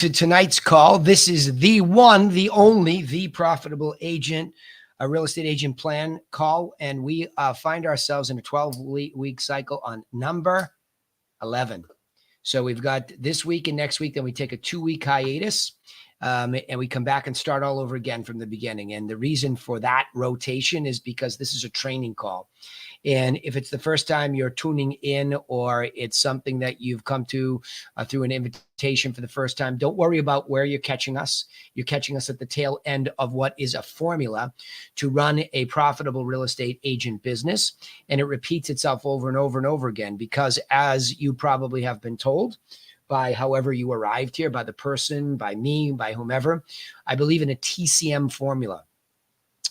to tonight's call. This is the one, the only, the Profitable Agent, a real estate agent plan call. And we find ourselves in a 12-week cycle on number 11. So we've got this week and next week, then we take a 2-week hiatus. And we come back and start all over again from the beginning. And the reason for that rotation is because this is a training call. And if it's the first time you're tuning in, or it's something that you've come to through an invitation for the first time, don't worry about where you're catching us. You're catching us at the tail end of what is a formula to run a profitable real estate agent business. And it repeats itself over and over and over again, because as you probably have been told, by however you arrived here, by the person, by me, by whomever, I believe in a TCM formula.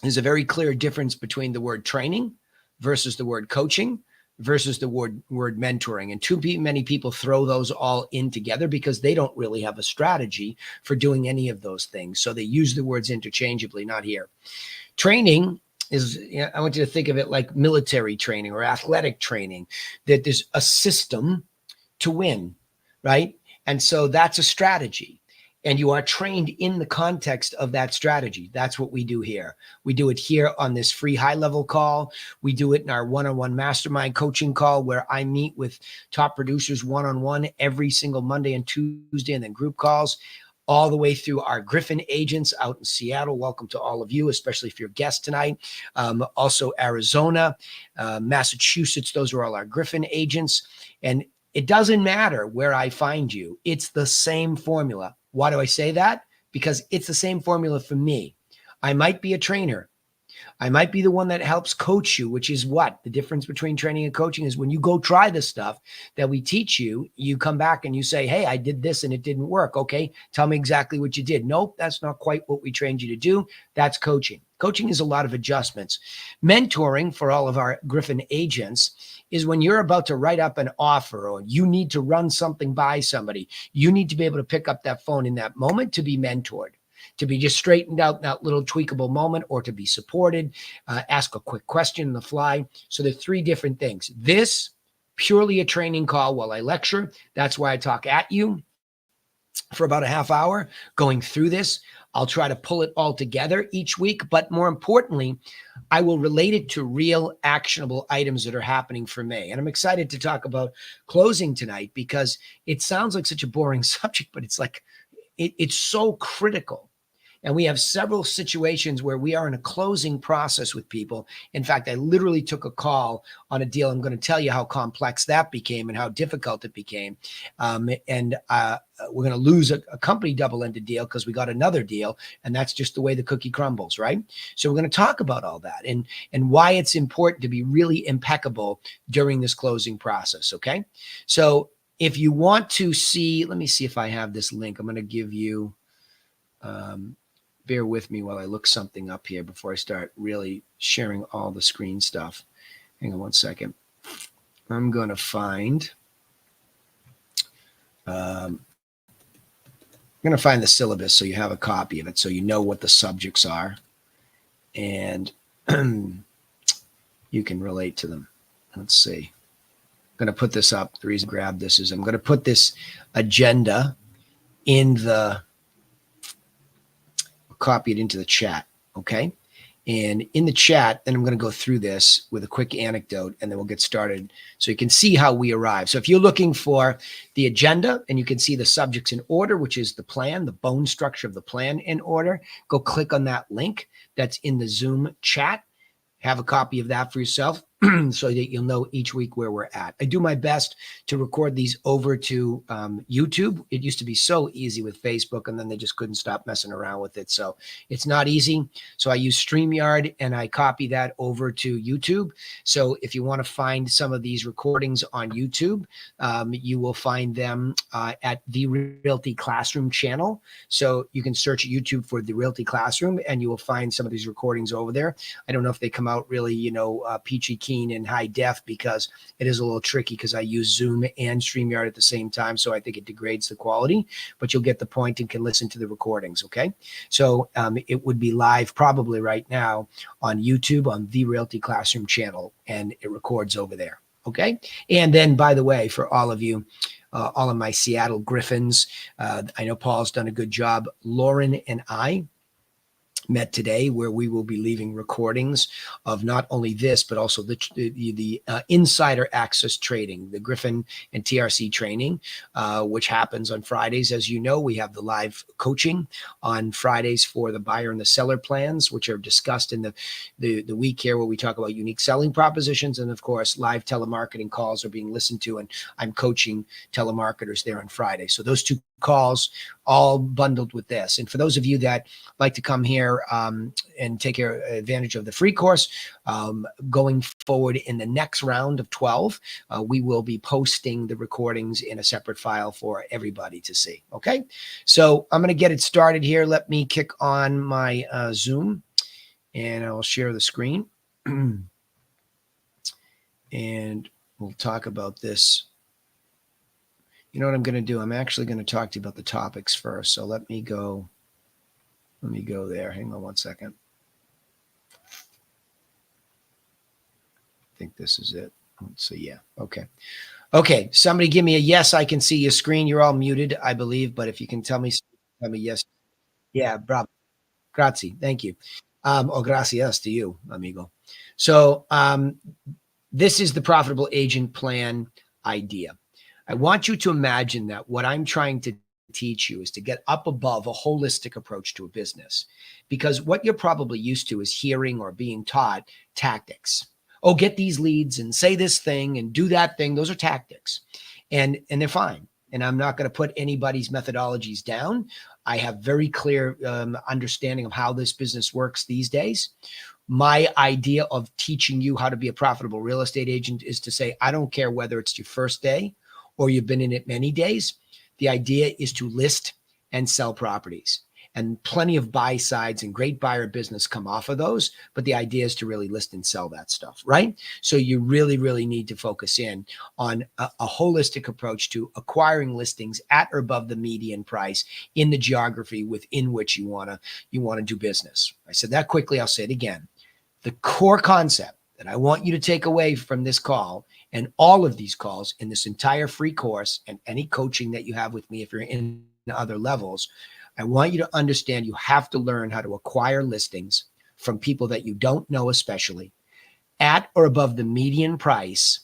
There's a very clear difference between the word training versus the word coaching versus the word mentoring. And too many people throw those all in together because they don't really have a strategy for doing any of those things. So they use the words interchangeably, not here. Training is, I want you to think of it like military training or athletic training, that there's a system to win, right? And so that's a strategy. And you are trained in the context of that strategy. That's what we do here. We do it here on this free high-level call. We do it in our one-on-one mastermind coaching call, where I meet with top producers one-on-one every single Monday and Tuesday, and then group calls all the way through our Griffin agents out in Seattle. Welcome to all of you, especially if you're a guest tonight. Also Arizona, Massachusetts, those are all our Griffin agents. And it doesn't matter where I find you. It's the same formula. Why do I say that? Because it's the same formula for me. I might be a trainer. I might be the one that helps coach you, which is what? The difference between training and coaching is when you go try the stuff that we teach you, you come back and you say, hey, I did this and it didn't work. Okay, tell me exactly what you did. Nope, that's not quite what we trained you to do. That's coaching. Coaching is a lot of adjustments. Mentoring for all of our Griffin agents is when you're about to write up an offer, or you need to run something by somebody. You need to be able to pick up that phone in that moment to be mentored, to be just straightened out in that little tweakable moment, or to be supported, ask a quick question on the fly. So there's 3 different things. This, purely a training call while I lecture. That's why I talk at you for about a half hour going through this. I'll try to pull it all together each week, but more importantly, I will relate it to real actionable items that are happening for me. And I'm excited to talk about closing tonight, because it sounds like such a boring subject, but it's like, it's so critical. And we have several situations where we are in a closing process with people. In fact, I literally took a call on a deal. I'm going to tell you how complex that became and how difficult it became. We're going to lose a company double-ended deal because we got another deal, and that's just the way the cookie crumbles, right? So we're going to talk about all that and why it's important to be really impeccable during this closing process, okay? So if you want to see, let me see if I have this link. I'm going to give you, bear with me while I look something up here before I start really sharing all the screen stuff. Hang on one second. I'm going to find, the syllabus so you have a copy of it, so you know what the subjects are, and you can relate to them. Let's see. I'm going to put this up. The reason I grabbed this is I'm going to put this agenda in the, copy it into the chat, okay? And in the chat, then I'm going to go through this with a quick anecdote, and then we'll get started so you can see how we arrive. So if you're looking for the agenda and you can see the subjects in order, which is the plan, the bone structure of the plan in order, go click on that link that's in the Zoom chat. Have a copy of that for yourself so that you'll know each week where we're at. I do my best to record these over to YouTube. It used to be so easy with Facebook, and then they just couldn't stop messing around with it. So it's not easy. So I use StreamYard, and I copy that over to YouTube. So if you want to find some of these recordings on YouTube, you will find them at the Realty Classroom channel. So you can search YouTube for the Realty Classroom, and you will find some of these recordings over there. I don't know if they come out really, peachy keen in high def, because it is a little tricky because I use Zoom and StreamYard at the same time. So I think it degrades the quality, but you'll get the point and can listen to the recordings. Okay. So it would be live probably right now on YouTube on the Realty Classroom channel, and it records over there. Okay. And then, by the way, for all of you, all of my Seattle Griffins. I know Paul's done a good job. Lauren and I met today, where we will be leaving recordings of not only this, but also the insider access trading, the Griffin and TRC training, which happens on Fridays. As you know, we have the live coaching on Fridays for the buyer and the seller plans, which are discussed in the week here, where we talk about unique selling propositions. And of course, live telemarketing calls are being listened to, and I'm coaching telemarketers there on Friday. So those two calls all bundled with this. And for those of you that like to come here and take advantage of the free course, going forward in the next round of 12, we will be posting the recordings in a separate file for everybody to see. Okay, so I'm going to get it started here. Let me kick on my Zoom, and I'll share the screen and we'll talk about this. You know what I'm going to do? I'm actually going to talk to you about the topics first. So let me go there. Hang on one second. I think this is it. Let's see. Yeah. Okay. Okay. Somebody give me a yes. I can see your screen. You're all muted, I believe. But if you can tell me yes. Yeah. Bravo. Grazie. Thank you. O gracias to you, amigo. So this is the profitable agent plan idea. I want you to imagine that what I'm trying to teach you is to get up above a holistic approach to a business, because what you're probably used to is hearing or being taught tactics. Oh, get these leads and say this thing and do that thing. Those are tactics, and they're fine. And I'm not going to put anybody's methodologies down. I have very clear understanding of how this business works these days. My idea of teaching you how to be a profitable real estate agent is to say, I don't care whether it's your first day or you've been in it many days. The idea is to list and sell properties, and plenty of buy sides and great buyer business come off of those. But the idea is to really list and sell that stuff, right? So you really, really need to focus in on a holistic approach to acquiring listings at or above the median price in the geography within which you want to do business. I said that quickly. I'll say it again. The core concept that I want you to take away from this call and all of these calls in this entire free course and any coaching that you have with me, if you're in other levels, I want you to understand you have to learn how to acquire listings from people that you don't know, especially at or above the median price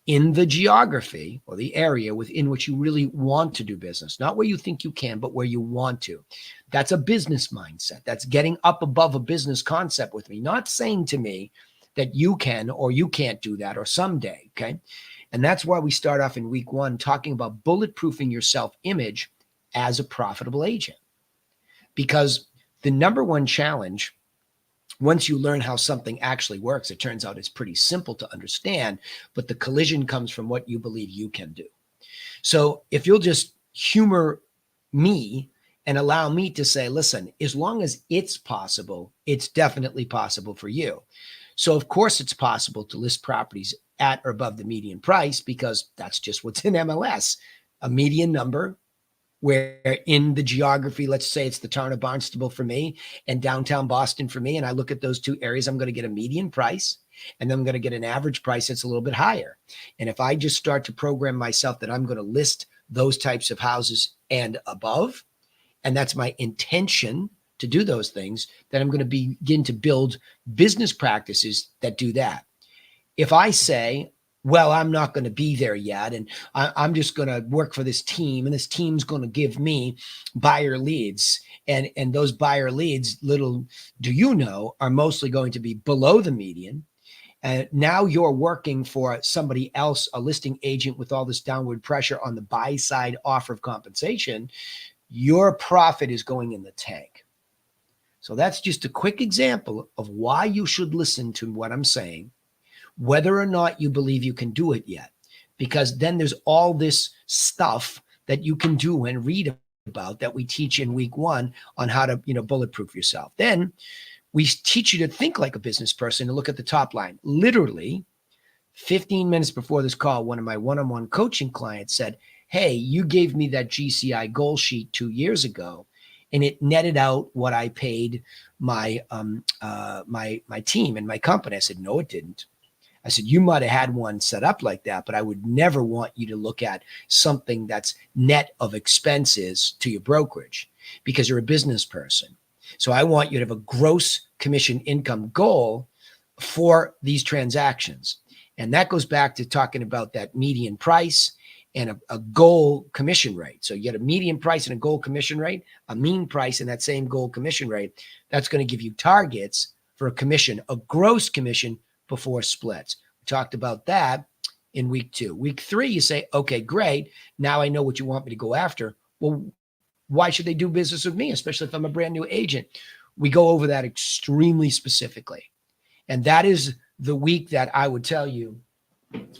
in the geography or the area within which you really want to do business, not where you think you can, but where you want to. That's a business mindset. That's getting up above a business concept with me, not saying to me that you can or you can't do that or someday, okay? And that's why we start off in week 1 talking about bulletproofing your self-image as a profitable agent. Because the number one challenge, once you learn how something actually works, it turns out it's pretty simple to understand, but the collision comes from what you believe you can do. So if you'll just humor me and allow me to say, listen, as long as it's possible, it's definitely possible for you. So of course it's possible to list properties at or above the median price, because that's just what's in MLS, a median number where in the geography, let's say it's the town of Barnstable for me and downtown Boston for me, and I look at those two areas, I'm going to get a median price, and then I'm going to get an average price that's a little bit higher. And if I just start to program myself that I'm going to list those types of houses and above, and that's my intention to do those things, then I'm going to begin to build business practices that do that. If I say, well, I'm not going to be there yet, and I'm just going to work for this team, and this team's going to give me buyer leads, and those buyer leads, little do you know, are mostly going to be below the median. And now you're working for somebody else, a listing agent, with all this downward pressure on the buy side offer of compensation. Your profit is going in the tank. So that's just a quick example of why you should listen to what I'm saying, whether or not you believe you can do it yet, because then there's all this stuff that you can do and read about that we teach in week 1 on how to, bulletproof yourself. Then we teach you to think like a business person and look at the top line. Literally 15 minutes before this call, one of my one-on-one coaching clients said, hey, you gave me that GCI goal sheet 2 years ago, and it netted out what I paid my my team and my company. I said, no, it didn't. I said, you might have had one set up like that, but I would never want you to look at something that's net of expenses to your brokerage because you're a business person. So I want you to have a gross commission income goal for these transactions. And that goes back to talking about that median price and a goal commission rate. So you get a median price and a goal commission rate, a mean price and that same goal commission rate. That's going to give you targets for a commission, a gross commission before splits. We talked about that in week 2. Week 3, you say, okay, great. Now I know what you want me to go after. Well, why should they do business with me, especially if I'm a brand new agent? We go over that extremely specifically. And that is the week that I would tell you,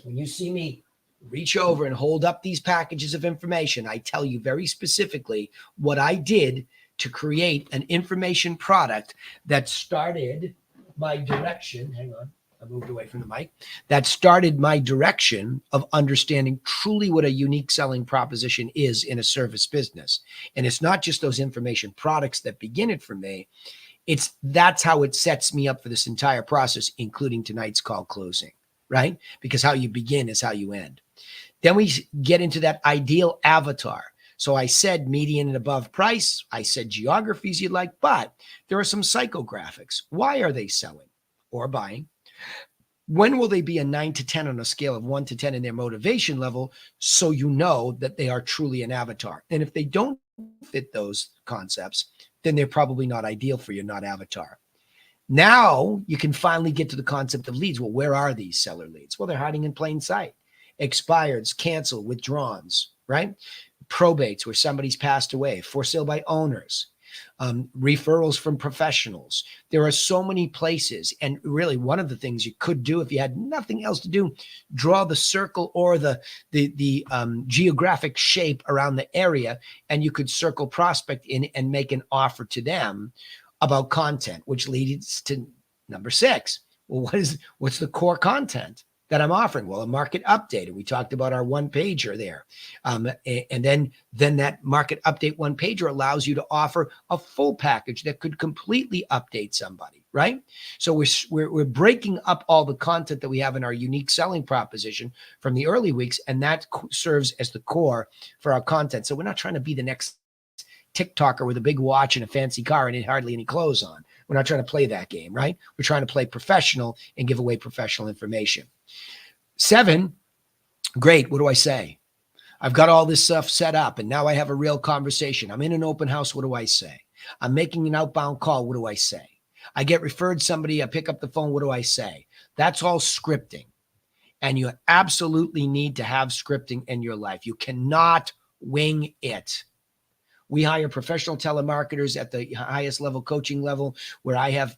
when you see me reach over and hold up these packages of information, I tell you very specifically what I did to create an information product that started my direction. Hang on, I moved away from the mic. That started my direction of understanding truly what a unique selling proposition is in a service business. And it's not just those information products that begin it for me. That's how it sets me up for this entire process, including tonight's call closing, right? Because how you begin is how you end. Then we get into that ideal avatar. So I said median and above price. I said geographies you'd like, but there are some psychographics. Why are they selling or buying? When will they be a 9 to 10 on a scale of 1 to 10 in their motivation level? So you know that they are truly an avatar. And if they don't fit those concepts, then they're probably not ideal for you, not avatar. Now you can finally get to the concept of leads. Well, where are these seller leads? Well, they're hiding in plain sight. Expireds, canceled, withdrawns, right? Probates where somebody's passed away, for sale by owners, referrals from professionals. There are so many places. And really one of the things you could do if you had nothing else to do, draw the circle or the geographic shape around the area, and you could circle prospect in and make an offer to them about content, which leads to number 6. Well, what's the core content that I'm offering? Well, a market update. And we talked about our one pager there. And then that market update one pager allows you to offer a full package that could completely update somebody, right? So we're breaking up all the content that we have in our unique selling proposition from the early weeks. And that serves as the core for our content. So we're not trying to be the next TikToker with a big watch and a fancy car and hardly any clothes on. We're not trying to play that game, right? We're trying to play professional and give away professional information. 7, great. What do I say? I've got all this stuff set up and now I have a real conversation. I'm in an open house. What do I say? I'm making an outbound call. What do I say? I get referred somebody. I pick up the phone. What do I say? That's all scripting. And you absolutely need to have scripting in your life. You cannot wing it. We hire professional telemarketers at the highest level coaching level where I have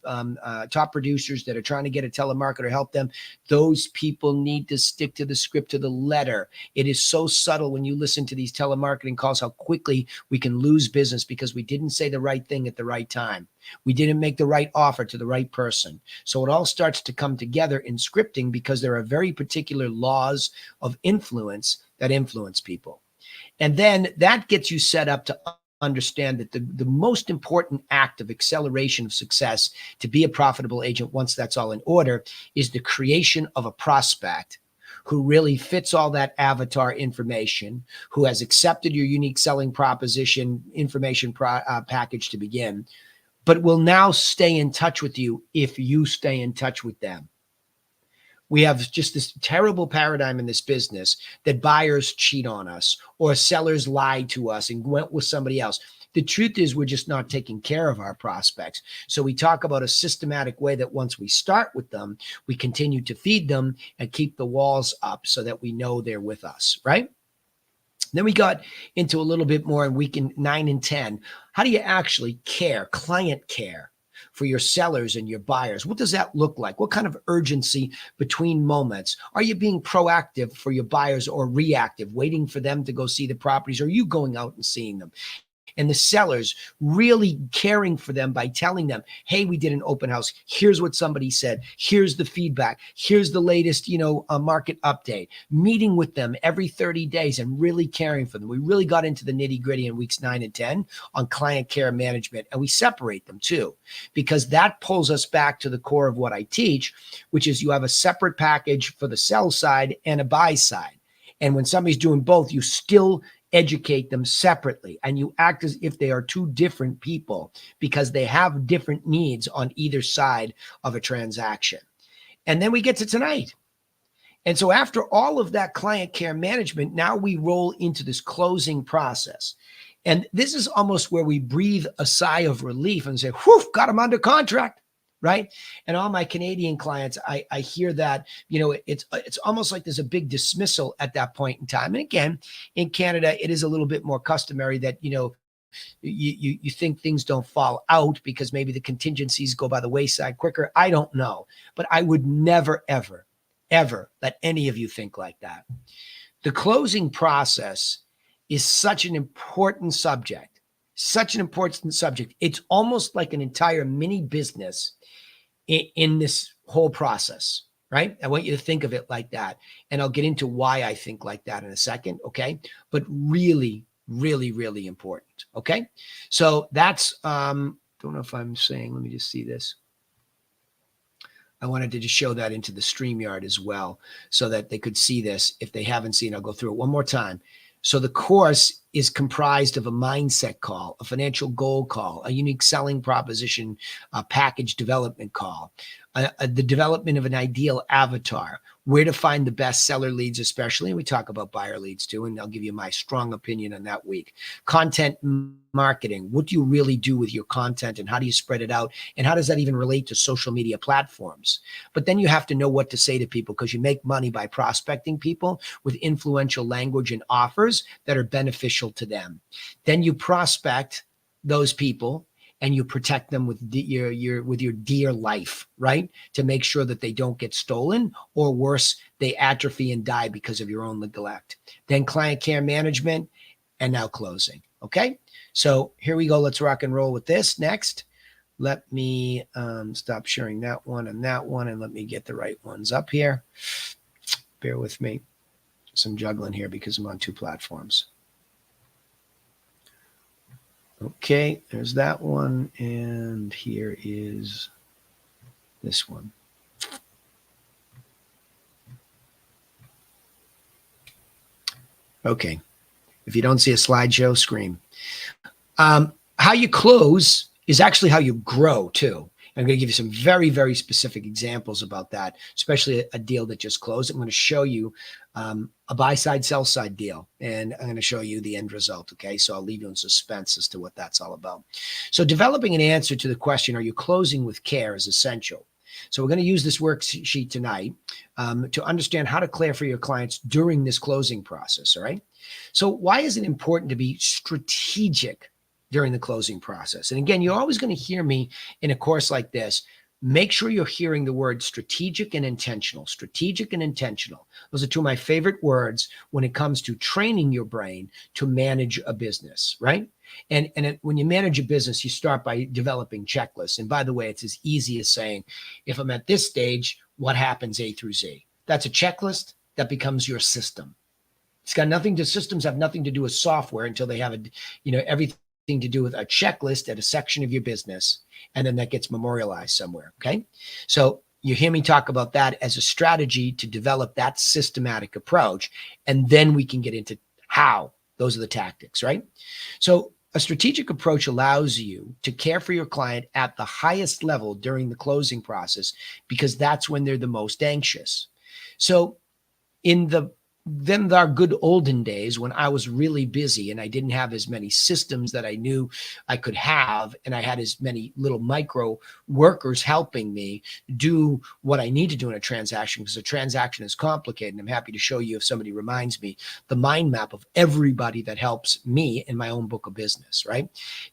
top producers that are trying to get a telemarketer, help them. Those people need to stick to the script to the letter. It is so subtle when you listen to these telemarketing calls, how quickly we can lose business because we didn't say the right thing at the right time. We didn't make the right offer to the right person. So it all starts to come together in scripting because there are very particular laws of influence that influence people. And then that gets you set up to understand that the most important act of acceleration of success to be a profitable agent, once that's all in order, is the creation of a prospect who really fits all that avatar information, who has accepted your unique selling proposition information package to begin, but will now stay in touch with you if you stay in touch with them. We have just this terrible paradigm in this business that buyers cheat on us or sellers lie to us and went with somebody else. The truth is we're just not taking care of our prospects. So we talk about a systematic way that once we start with them, we continue to feed them and keep the walls up so that we know they're with us, right? Then we got into a little bit more in week 9 and 10. How do you actually care, client care, for your sellers and your buyers? What does that look like? What kind of urgency between moments? Are you being proactive for your buyers or reactive, waiting for them to go see the properties? Or are you going out and seeing them? and the sellers really caring for them by telling them, hey, we did an open house. Here's what somebody said. Here's the feedback. Here's the latest, market update. Meeting with them every 30 days and really caring for them. We really got into the nitty gritty in weeks 9 and 10 on client care management, and we separate them too, because that pulls us back to the core of what I teach, which is you have a separate package for the sell side and a buy side. And when somebody's doing both, you still educate them separately, and you act as if they are two different people because they have different needs on either side of a transaction. And then we get to tonight. And so after all of that client care management, now we roll into this closing process. And this is almost where we breathe a sigh of relief and say, whew, got them under contract. Right. And all my Canadian clients, I hear that, it's almost like there's a big dismissal at that point in time. And again, in Canada, it is a little bit more customary that, you think things don't fall out because maybe the contingencies go by the wayside quicker. I don't know, but I would never, ever, ever let any of you think like that. The closing process is such an important subject, It's almost like an entire mini business in this whole process, right? I want you to think of it like that. And I'll get into why I think like that in a second, okay? But really, really, really important, okay? So that's, don't know if I'm saying, let me just see this. I wanted to just show that into the StreamYard as well so that they could see this. If they haven't seen, I'll go through it one more time. So the course is comprised of a mindset call, a financial goal call, a unique selling proposition, a package development call, the development of an ideal avatar, where to find the best seller leads, especially. And we talk about buyer leads too, and I'll give you my strong opinion on that week. Content marketing. What do you really do with your content and how do you spread it out? And how does that even relate to social media platforms? But then you have to know what to say to people because you make money by prospecting people with influential language and offers that are beneficial to them. Then you prospect those people and you protect them with your dear life, right? To make sure that they don't get stolen or worse, they atrophy and die because of your own neglect. Then client care management and now closing. Okay. So here we go. Let's rock and roll with this. Next, let me stop sharing that one and let me get the right ones up here. Bear with me. Some juggling here because I'm on two platforms. Okay, there's that one. And here is this one. Okay. If you don't see a slideshow, scream. How you close is actually how you grow too. I'm going to give you some very, very specific examples about that, especially a deal that just closed. I'm going to show you a buy-side, sell-side deal, and I'm going to show you the end result, okay? So I'll leave you in suspense as to what that's all about. So developing an answer to the question, are you closing with care, is essential. So we're going to use this worksheet tonight to understand how to clear for your clients during this closing process, all right? So why is it important to be strategic during the closing process? And again, you're always going to hear me in a course like this. Make sure you're hearing the word strategic and intentional. Strategic and intentional. Those are two of my favorite words when it comes to training your brain to manage a business, right? And when you manage a business, you start by developing checklists. And by the way, it's as easy as saying, if I'm at this stage, what happens A through Z? That's a checklist that becomes your system. It's got nothing to, systems have nothing to do with software until they have everything to do with a checklist at a section of your business, and then that gets memorialized somewhere, okay? So you hear me talk about that as a strategy to develop that systematic approach, and then we can get into how. Those are the tactics, right? So a strategic approach allows you to care for your client at the highest level during the closing process because that's when they're the most anxious. So in them our good olden days when I was really busy and I didn't have as many systems that I knew I could have, and I had as many little micro workers helping me do what I need to do in a transaction, because a transaction is complicated. And I'm happy to show you, if somebody reminds me, the mind map of everybody that helps me in my own book of business, right?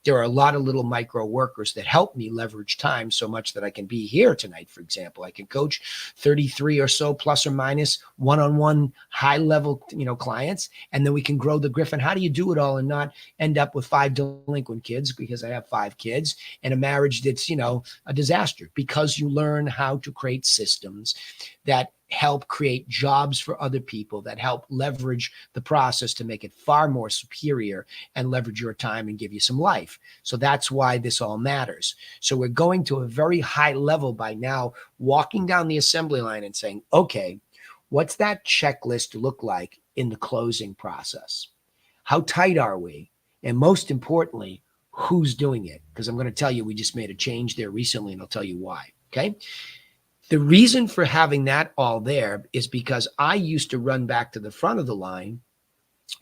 There are a lot of little micro workers that help me leverage time so much that I can be here tonight. For example, I can coach 33 or so plus or minus one-on-one high level, clients, and then we can grow the Griffin. How do you do it all and not end up with 5 delinquent kids? Because I have 5 kids and a marriage that's, a disaster, because you learn how to create systems that help create jobs for other people, that help leverage the process to make it far more superior and leverage your time and give you some life. So that's why this all matters. So we're going to a very high level by now, walking down the assembly line and saying, okay, what's that checklist look like in the closing process? How tight are we? And most importantly, who's doing it? Because I'm going to tell you, we just made a change there recently, and I'll tell you why. Okay. The reason for having that all there is because I used to run back to the front of the line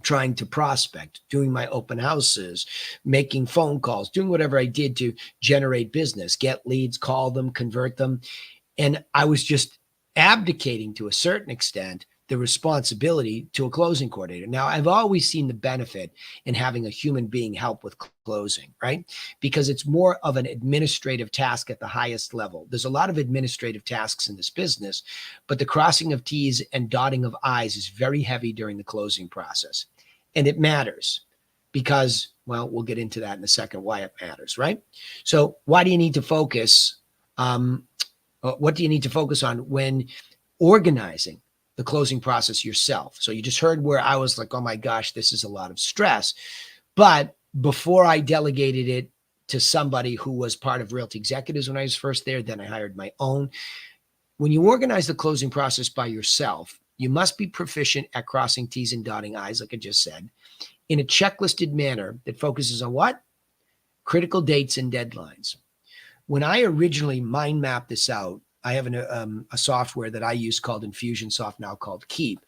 trying to prospect, doing my open houses, making phone calls, doing whatever I did to generate business, get leads, call them, convert them. And I was just abdicating to a certain extent the responsibility to a closing coordinator. Now, I've always seen the benefit in having a human being help with closing, right? Because it's more of an administrative task at the highest level. There's a lot of administrative tasks in this business, but the crossing of T's and dotting of I's is very heavy during the closing process. And it matters because, well, we'll get into that in a second, why it matters, right? So why do you need to focus? What do you need to focus on when organizing the closing process yourself? So you just heard where I was like, oh my gosh, this is a lot of stress. But before I delegated it to somebody who was part of Realty Executives when I was first there, then I hired my own. When you organize the closing process by yourself, you must be proficient at crossing T's and dotting I's, like I just said, in a checklisted manner that focuses on what? Critical dates and deadlines. When I originally mind mapped this out, I have a software that I use called Infusionsoft, now called Keep.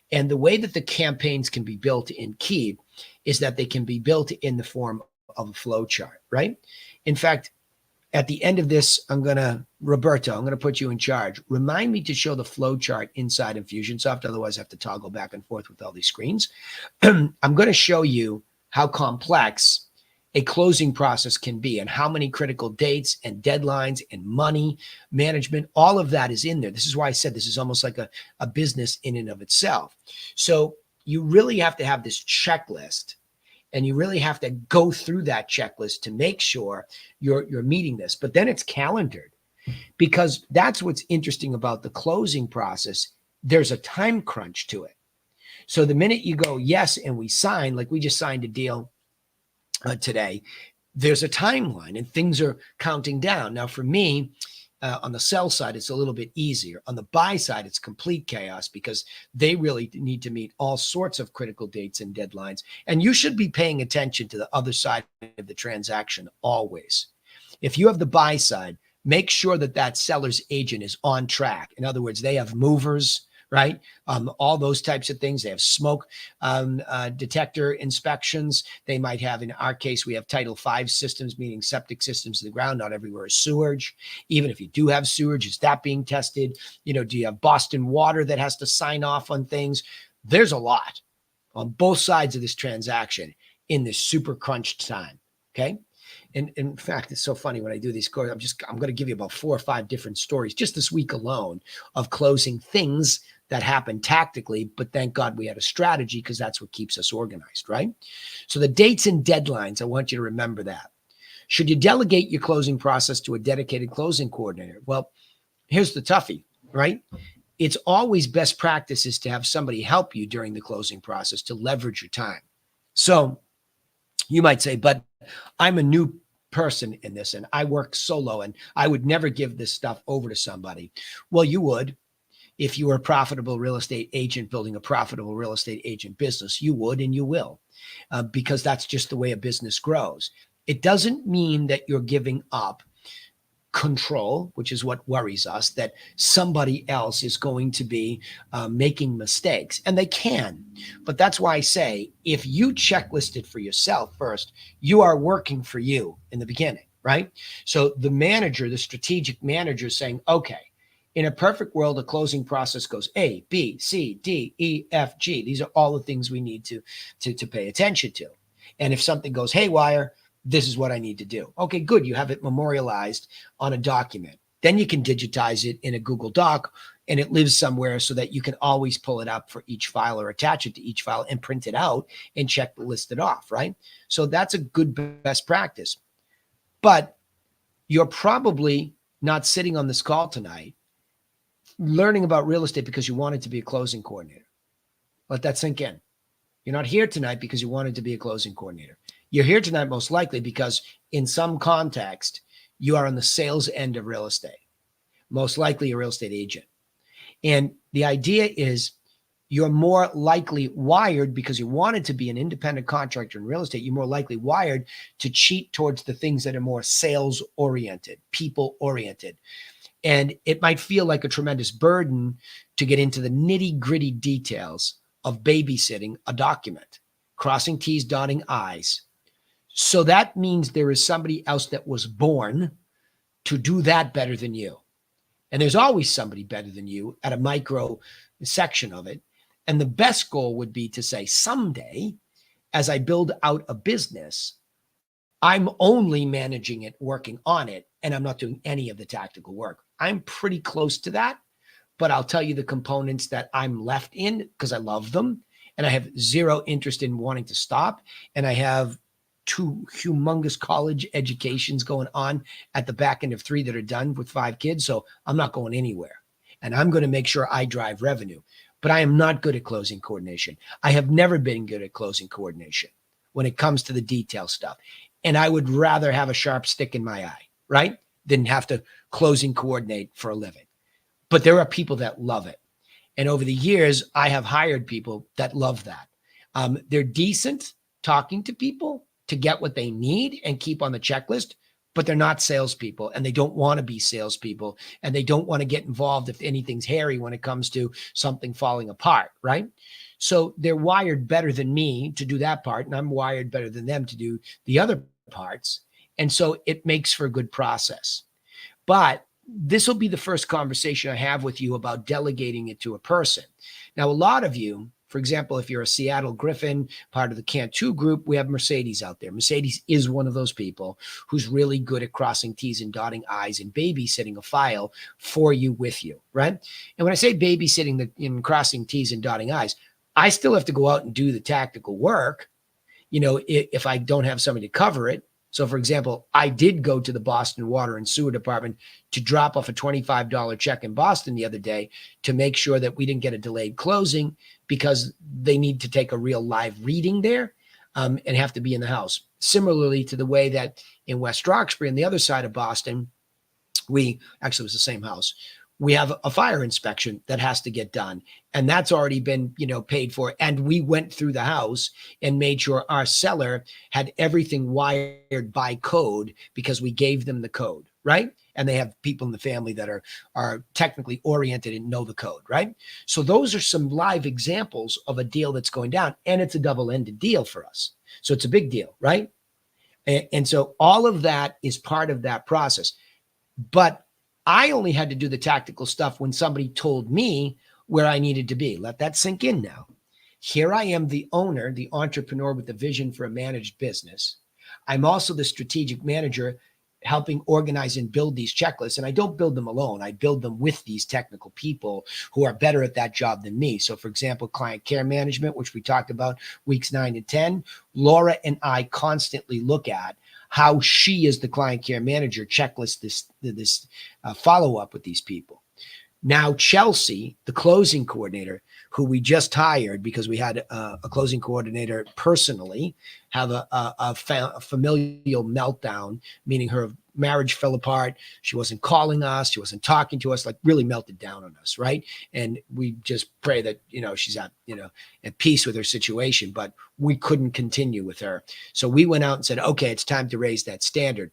And the way that the campaigns can be built in Keep is that they can be built in the form of a flow chart, right? In fact, at the end of this, Roberto, I'm going to put you in charge. Remind me to show the flow chart inside Infusionsoft. Otherwise, I have to toggle back and forth with all these screens. I'm going to show you how complex a closing process can be and how many critical dates and deadlines and money management, all of that is in there. This is why I said this is almost like a business in and of itself. So you really have to have this checklist, and you really have to go through that checklist to make sure you're meeting this. But then it's calendared, because that's what's interesting about the closing process. There's a time crunch to it. So the minute you go, yes, and we sign, like we just signed a deal today, there's a timeline and things are counting down. Now, for me, on the sell side, it's a little bit easier. On the buy side, it's complete chaos because they really need to meet all sorts of critical dates and deadlines. And you should be paying attention to the other side of the transaction always. If you have the buy side, make sure that that seller's agent is on track. In other words, they have movers, right? All those types of things. They have smoke detector inspections. They might have, in our case, we have Title V systems, meaning septic systems to the ground. Not everywhere is sewage. Even if you do have sewage, is that being tested? Do you have Boston Water that has to sign off on things? There's a lot on both sides of this transaction in this super crunched time, okay? And in fact, it's so funny when I do these courses, I'm going to give you about 4 or 5 different stories just this week alone of closing things that happened tactically, but thank God we had a strategy, because that's what keeps us organized, right? So the dates and deadlines, I want you to remember that. Should you delegate your closing process to a dedicated closing coordinator? Well, here's the toughie, right? It's always best practices to have somebody help you during the closing process to leverage your time. So you might say, but I'm a new person in this and I work solo and I would never give this stuff over to somebody. Well, you would. If you were a profitable real estate agent building a profitable real estate agent business, you would and you will, because that's just the way a business grows. It doesn't mean that you're giving up control, which is what worries us, that somebody else is going to be making mistakes. And they can. But that's why I say, if you checklist it for yourself first, you are working for you in the beginning, right? So the manager, the strategic manager is saying, okay, in a perfect world, a closing process goes A, B, C, D, E, F, G. These are all the things we need to pay attention to. And if something goes haywire, this is what I need to do. Okay, good. You have it memorialized on a document. Then you can digitize it in a Google Doc and it lives somewhere so that you can always pull it up for each file or attach it to each file and print it out and check the listed off, right? So that's a good best practice. But you're probably not sitting on this call tonight learning about real estate because you wanted to be a closing coordinator. Let that sink in. You're not here tonight because you wanted to be a closing coordinator. You're here tonight most likely because in some context, you are on the sales end of real estate, most likely a real estate agent. And the idea is you're more likely wired because you wanted to be an independent contractor in real estate. You're more likely wired to cheat towards the things that are more sales oriented, people oriented. And it might feel like a tremendous burden to get into the nitty gritty details of babysitting a document, crossing T's, dotting I's. So that means there is somebody else that was born to do that better than you. And there's always somebody better than you at a micro section of it. And the best goal would be to say, someday, as I build out a business, I'm only managing it, working on it, and I'm not doing any of the tactical work. I'm pretty close to that, but I'll tell you the components that I'm left in because I love them, and I have zero interest in wanting to stop. And I have 2 humongous college educations going on at the back end of 3 that are done with 5 kids. So I'm not going anywhere, and I'm going to make sure I drive revenue. But I am not good at closing coordination. I have never been good at closing coordination when it comes to the detail stuff. And I would rather have a sharp stick in my eye, right, than have to closing coordinate for a living. But there are people that love it. And over the years, I have hired people that love that. They're decent talking to people to get what they need and keep on the checklist, but they're not salespeople, and they don't want to be salespeople, and they don't want to get involved if anything's hairy when it comes to something falling apart, right? So they're wired better than me to do that part, and I'm wired better than them to do the other parts. And so it makes for a good process. But this will be the first conversation I have with you about delegating it to a person. Now, a lot of you, for example, if you're a Seattle Griffin, part of the Cantu group, we have Mercedes out there. Mercedes is one of those people who's really good at crossing T's and dotting I's and babysitting a file for you, with you, right? And when I say babysitting in crossing T's and dotting I's, I still have to go out and do the tactical work, if I don't have somebody to cover it. So, for example, I did go to the Boston Water and Sewer Department to drop off a $25 check in Boston the other day to make sure that we didn't get a delayed closing because they need to take a real live reading there and have to be in the house. Similarly to the way that in West Roxbury, on the other side of Boston, it was the same house. We have a fire inspection that has to get done, and that's already been, paid for. And we went through the house and made sure our seller had everything wired by code because we gave them the code, right? And they have people in the family that are technically oriented and know the code, right? So those are some live examples of a deal that's going down, and it's a double-ended deal for us. So it's a big deal, right? And so all of that is part of that process. But I only had to do the tactical stuff when somebody told me where I needed to be. Let that sink in now. Here I am, the owner, the entrepreneur with the vision for a managed business. I'm also the strategic manager helping organize and build these checklists. And I don't build them alone. I build them with these technical people who are better at that job than me. So, for example, client care management, which we talked about weeks 9 and 10, Laura and I constantly look at how she, as the client care manager, checklist this follow-up with these people. Now, Chelsea, the closing coordinator, who we just hired because we had a closing coordinator personally have a familial meltdown, meaning her marriage fell apart. She wasn't calling us. She wasn't talking to us, like really melted down on us, right? And we just pray that, she's at peace with her situation, but we couldn't continue with her. So we went out and said, okay, it's time to raise that standard.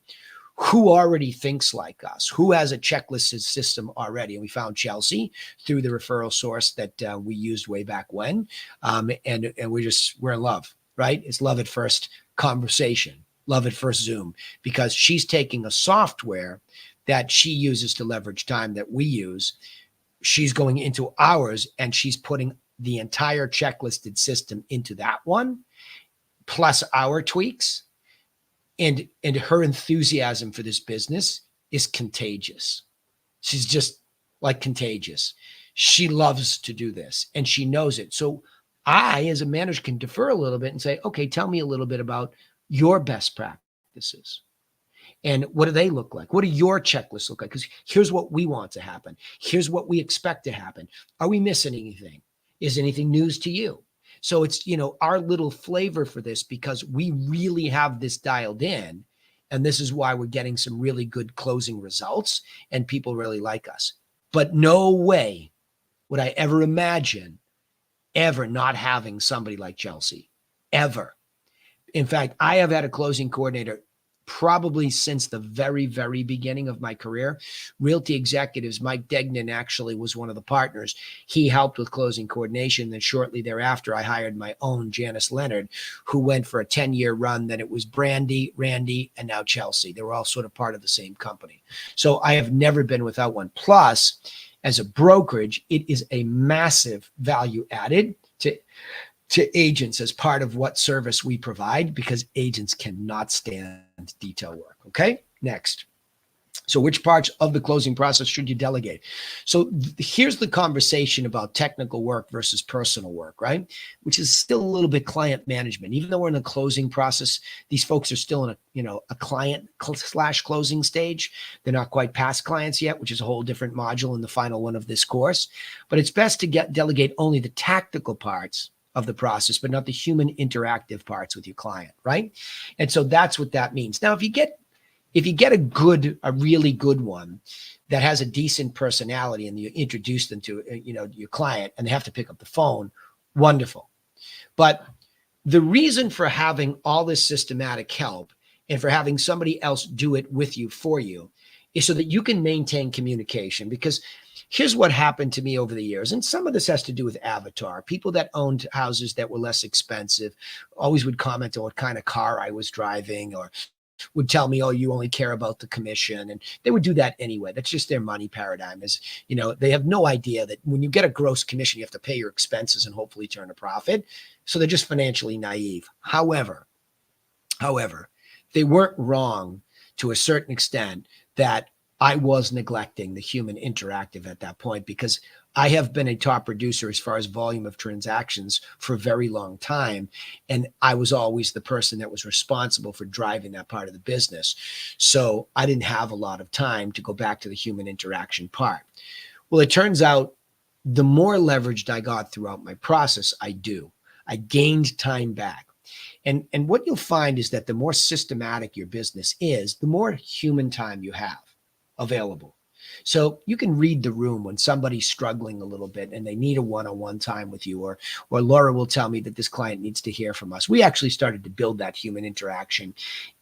Who already thinks like us? Who has a checklist system already? And we found Chelsea through the referral source that we used way back when. And we're in love, right? It's love at first conversation, love at first Zoom, because she's taking a software that she uses to leverage time that we use. She's going into ours and she's putting the entire checklisted system into that one, plus our tweaks. And her enthusiasm for this business is contagious. She's just like contagious. She loves to do this and she knows it. So I, as a manager, can defer a little bit and say, okay, tell me a little bit about your best practices. And what do they look like? What do your checklists look like? Because here's what we want to happen. Here's what we expect to happen. Are we missing anything? Is anything news to you? So it's, our little flavor for this, because we really have this dialed in. And this is why we're getting some really good closing results and people really like us. But no way would I ever imagine ever not having somebody like Chelsea, ever. In fact, I have had a closing coordinator probably since the very, very beginning of my career. Realty Executives, Mike Degnan actually was one of the partners. He helped with closing coordination. Then shortly thereafter, I hired my own Janice Leonard, who went for a 10-year run. Then it was Brandy, Randy, and now Chelsea. They were all sort of part of the same company. So I have never been without one. Plus, as a brokerage, it is a massive value added to agents as part of what service we provide, because agents cannot stand detail work. Okay, next. So which parts of the closing process should you delegate? So here's the conversation about technical work versus personal work, right? Which is still a little bit client management. Even though we're in the closing process, these folks are still in a client / closing stage. They're not quite past clients yet, which is a whole different module in the final one of this course. But it's best to delegate only the tactical parts of the process, but not the human interactive parts with your client, right? And so that's what that means. Now, if you get a really good one that has a decent personality and you introduce them to, your client, and they have to pick up the phone, wonderful. But the reason for having all this systematic help and for having somebody else do it with you, for you, is so that you can maintain communication. Because here's what happened to me over the years. And some of this has to do with avatar. People that owned houses that were less expensive always would comment on what kind of car I was driving, or would tell me, oh, you only care about the commission. And they would do that anyway. That's just their money paradigm. Is, they have no idea that when you get a gross commission, you have to pay your expenses and hopefully turn a profit. So they're just financially naive. However, they weren't wrong to a certain extent that I was neglecting the human interactive at that point, because I have been a top producer as far as volume of transactions for a very long time. And I was always the person that was responsible for driving that part of the business. So I didn't have a lot of time to go back to the human interaction part. Well, it turns out the more leveraged I got throughout my process, I gained time back. And what you'll find is that the more systematic your business is, the more human time you have available. So you can read the room when somebody's struggling a little bit and they need a one-on-one time with you, or Laura will tell me that this client needs to hear from us. We actually started to build that human interaction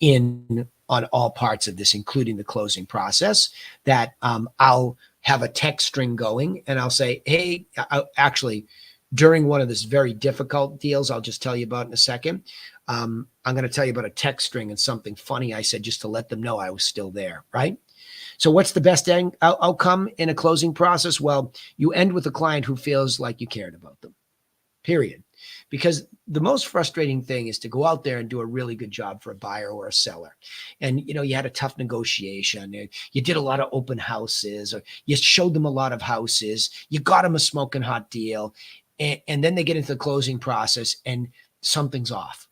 on all parts of this, including the closing process, that I'll have a text string going and I'll say, hey, actually, during one of this very difficult deals I'll just tell you about in a second, I'm going to tell you about a text string and something funny I said just to let them know I was still there, right? So what's the best outcome in a closing process? Well, you end with a client who feels like you cared about them, period. Because the most frustrating thing is to go out there and do a really good job for a buyer or a seller. And, you had a tough negotiation. You did a lot of open houses, or you showed them a lot of houses. You got them a smoking hot deal. And then they get into the closing process and something's off.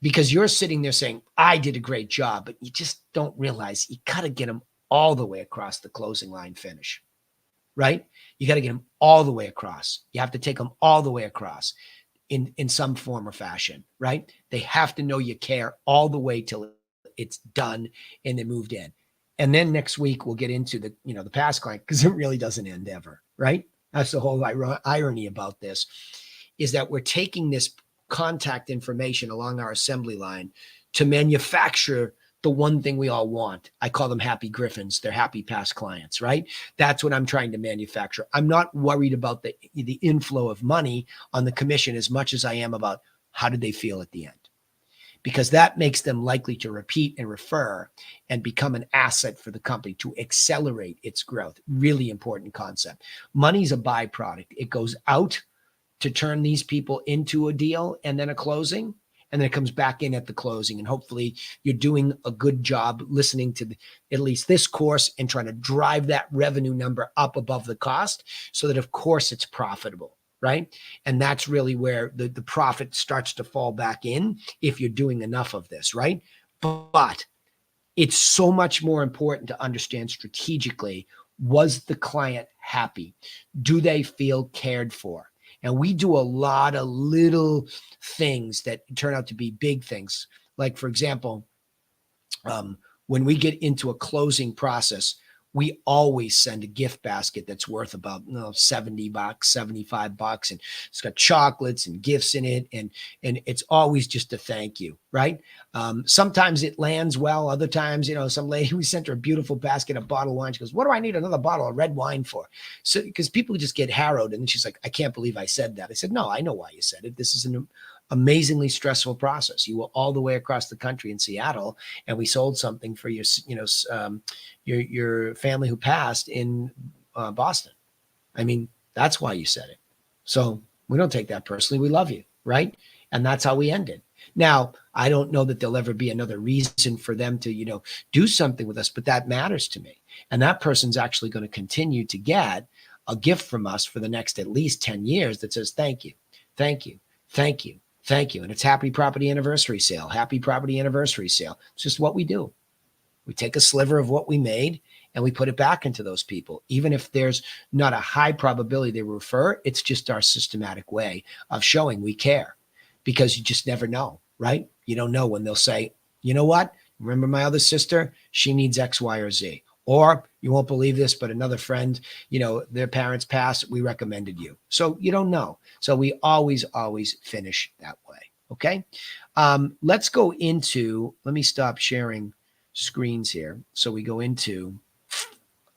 Because you're sitting there saying, I did a great job, but you just don't realize you got to get them all the way across the closing line finish, right? You got to get them all the way across. You have to take them all the way across in some form or fashion, right? They have to know you care all the way till it's done and they moved in. And then next week we'll get into the past client, because it really doesn't end ever, right? That's the whole irony about this, is that we're taking this contact information along our assembly line to manufacture the one thing we all want. I call them happy griffins. They're happy past clients, right? That's what I'm trying to manufacture. I'm not worried about the inflow of money on the commission as much as I am about how did they feel at the end, because that makes them likely to repeat and refer and become an asset for the company to accelerate its growth. Really important concept. Money's a byproduct. It goes out to turn these people into a deal and then a closing. and then it comes back in at the closing. And hopefully you're doing a good job listening to at least this course and trying to drive that revenue number up above the cost so that, of course, it's profitable, right? And that's really where the profit starts to fall back in if you're doing enough of this, right? But it's so much more important to understand strategically, was the client happy? Do they feel cared for? And we do a lot of little things that turn out to be big things. Like, for example, when we get into a closing process, we always send a gift basket that's worth about $70, $75, and it's got chocolates and gifts in it, and it's always just a thank you, right? Sometimes it lands well. Other times, some lady, we sent her a beautiful basket of bottled wine. She goes, "What do I need another bottle of red wine for?" So because people just get harrowed, and she's like, "I can't believe I said that." I said, "No, I know why you said it. This is an amazingly stressful process. You were all the way across the country in Seattle, and we sold something for your family who passed in Boston. I mean, that's why you said it. So we don't take that personally. We love you, right?" And that's how we ended. Now, I don't know that there'll ever be another reason for them to, do something with us, but that matters to me. And that person's actually going to continue to get a gift from us for the next at least 10 years that says, "Thank you, thank you, thank you, thank you." And it's happy property anniversary sale, happy property anniversary sale. It's just what we do. We take a sliver of what we made and we put it back into those people. Even if there's not a high probability they refer, it's just our systematic way of showing we care, because you just never know, right? You don't know when they'll say, "You know what? Remember my other sister? She needs X, Y, or Z." Or, "You won't believe this, but another friend, their parents passed. We recommended you." So you don't know. So we always finish that way. Okay. Let's go into, let me stop sharing screens here. So we go into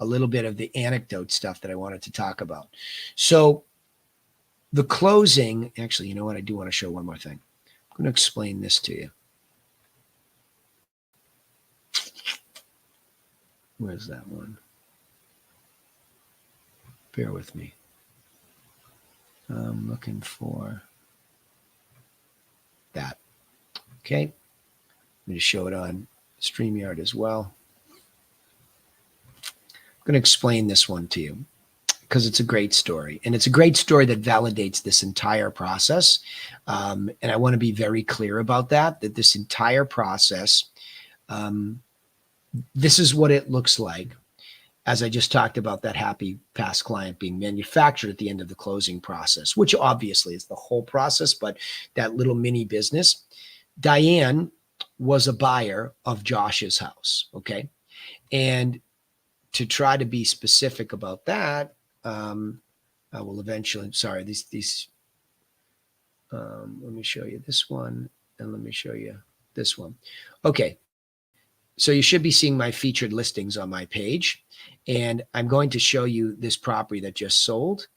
a little bit of the anecdote stuff that I wanted to talk about. So the closing, actually, you know what? I do want to show one more thing. I'm going to explain this to you. Where's that one? Bear with me. I'm looking for that. Okay. Let me just show it on StreamYard as well. I'm going to explain this one to you because it's a great story. And it's a great story that validates this entire process. And I want to be very clear about that this entire process, this is what it looks like. As I just talked about, that happy past client being manufactured at the end of the closing process, which obviously is the whole process, but that little mini business. Diane was a buyer of Josh's house. Okay. And to try to be specific about that, I will eventually, sorry, let me show you this one and let me show you this one. Okay. So you should be seeing my featured listings on my page, and I'm going to show you this property that just sold.